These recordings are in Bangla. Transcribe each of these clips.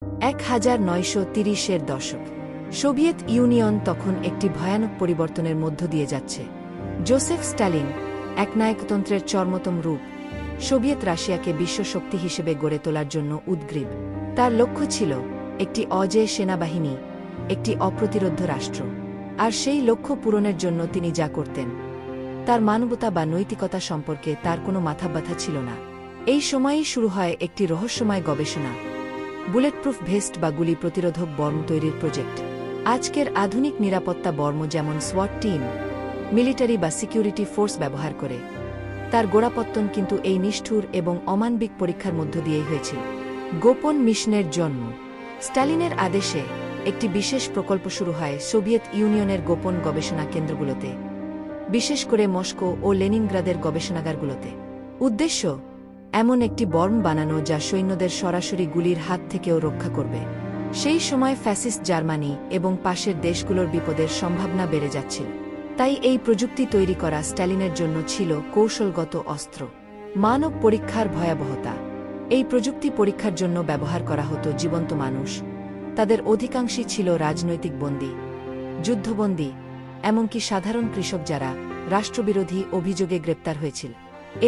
1930-এর দশক। সোভিয়েত ইউনিয়ন তখন একটি ভয়ানক পরিবর্তনের মধ্য দিয়ে যাচ্ছে। জোসেফ স্ট্যালিন, একনায়কতন্ত্রের চরমতম রূপ, সোভিয়েত রাশিয়াকে বিশ্বশক্তি হিসেবে গড়ে তোলার জন্য উদ্গ্রীব। তার লক্ষ্য ছিল একটি অজেয় সেনাবাহিনী, একটি অপ্রতিরোধ্য রাষ্ট্র। আর সেই লক্ষ্য পূরণের জন্য তিনি যা করতেন, তার মানবতা বা নৈতিকতা সম্পর্কে তার কোনো মাথাব্যথা ছিল না। এই সময়েই শুরু হয় একটি রহস্যময় গবেষণা, বুলেটপ্রুফ ভেস্ট বা গুলি প্রতিরোধক বর্ম তৈরির প্রজেক্ট। আজকের আধুনিক নিরাপত্তা বর্ম যেমন সোয়াট টিম, মিলিটারি বা সিকিউরিটি ফোর্স ব্যবহার করে, তার গোড়াপত্তন কিন্তু এই নিষ্ঠুর এবং অমানবিক পরীক্ষার মধ্য দিয়েই হয়েছিল। গোপন মিশনের জন্ম। স্ট্যালিনের আদেশে একটি বিশেষ প্রকল্প শুরু হয় সোভিয়েত ইউনিয়নের গোপন গবেষণা কেন্দ্রগুলোতে, বিশেষ করে মস্কো ও লেনিনগ্রাদের গবেষণাগারগুলোতে। উদ্দেশ্য এমন একটি বর্ম বানানো যা সৈন্যদের সরাসরি গুলির হাত থেকেও রক্ষা করবে। সেই সময় ফ্যাসিস্ট জার্মানি এবং পাশের দেশগুলোর বিপদের সম্ভাবনা বেড়ে যাচ্ছিল। তাই এই প্রযুক্তি তৈরি করা স্ট্যালিনের জন্য ছিল কৌশলগত অস্ত্র। মানব পরীক্ষার ভয়াবহতা। এই প্রযুক্তি পরীক্ষার জন্য ব্যবহার করা হতো জীবন্ত মানুষ। তাদের অধিকাংশই ছিল রাজনৈতিক বন্দী, যুদ্ধবন্দী, এমনকি সাধারণ কৃষক যারা রাষ্ট্রবিরোধী অভিযোগে গ্রেপ্তার হয়েছিল।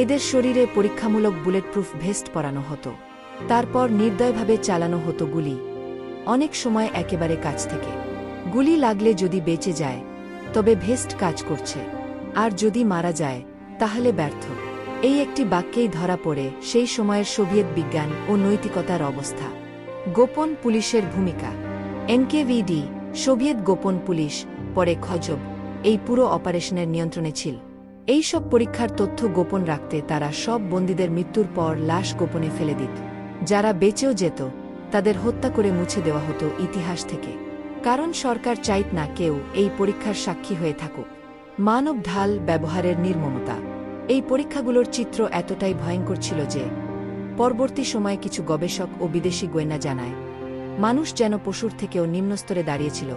এদের শরীরে পরীক্ষামূলক বুলেটপ্রুফ ভেস্ট পরানো হতো। তারপর নির্দয়ভাবে চালানো হতো গুলি, অনেক সময় একেবারে কাছ থেকে। গুলি লাগলে যদি বেঁচে যায় তবে ভেস্ট কাজ করছে, আর যদি মারা যায় তাহলে ব্যর্থ। এই একটি বাক্যেই ধরা পড়ে সেই সময়ের সোভিয়েত বিজ্ঞান ও নৈতিকতার অবস্থা। গোপন পুলিশের ভূমিকা। এনকেভিডি, সোভিয়েত গোপন পুলিশ, পরে খজব, এই পুরো অপারেশনের নিয়ন্ত্রণে ছিল। এই সব পরীক্ষার তথ্য গোপন রাখতে তারা সব বন্দীদের মৃত্যুর পর লাশ গোপনে ফেলে দিত। যারা বেঁচেও যেত তাদের হত্যা করে মুছে দেওয়া হতো ইতিহাস থেকে, কারণ সরকার চাইত না কেউ এই পরীক্ষার সাক্ষী হয়ে থাকুক। মানব ঢাল ব্যবহারের নির্মমতা। এই পরীক্ষাগুলোর চিত্র এতটাই ভয়ঙ্কর ছিল যে পরবর্তী সময়ে কিছু গবেষক ও বিদেশি গোয়েন্দা জানায়, মানুষ যেন পশুর থেকেও নিম্নস্তরে দাঁড়িয়েছিল।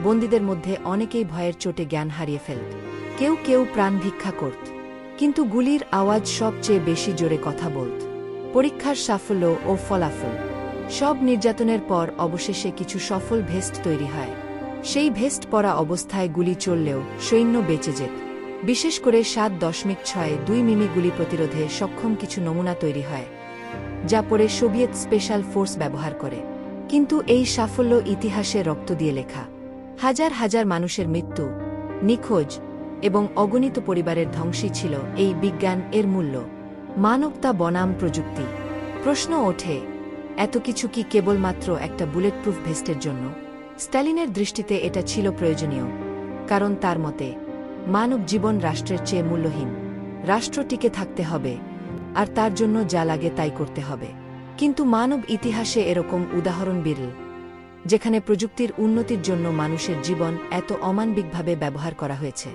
বন্দীদের মধ্যে অনেকেই ভয়ের চোটে জ্ঞান হারিয়ে ফেলত, কেউ কেউ প্রাণ ভিক্ষা করত, কিন্তু গুলির আওয়াজ সবচেয়ে বেশি জোরে কথা বলত। পরীক্ষার সাফল্য ও ফলাফল। সব নির্যাতনের পর অবশেষে কিছু সফল ভেস্ট তৈরি হয়। সেই ভেস্ট পরা অবস্থায় গুলি চললেও সৈন্য বেঁচে যেত। বিশেষ করে 7.62 মিমি গুলি প্রতিরোধে সক্ষম কিছু নমুনা তৈরি হয়, যা পরে সোভিয়েত স্পেশাল ফোর্স ব্যবহার করে। কিন্তু এই সাফল্য ইতিহাসে রক্ত দিয়ে লেখা। হাজার হাজার মানুষের মৃত্যু, নিখোঁজ এবং অগণিত পরিবারের ধ্বংসই ছিল এই বিজ্ঞান এর মূল্য। মানবতা বনাম প্রযুক্তি। প্রশ্ন ওঠে, এত কিছু কি কেবলমাত্র একটা বুলেটপ্রুফ ভেস্টের জন্য? স্ট্যালিনের দৃষ্টিতে এটা ছিল প্রয়োজনীয়, কারণ তার মতে মানব জীবন রাষ্ট্রের চেয়ে মূল্যহীন। রাষ্ট্র টিকে থাকতে হবে, আর তার জন্য যা লাগে তাই করতে হবে। কিন্তু মানব ইতিহাসে এরকম উদাহরণ বিরল, যেখানে প্রযুক্তির উন্নতির জন্য মানুষের জীবন এত অমানবিকভাবে ব্যবহার করা হয়েছে।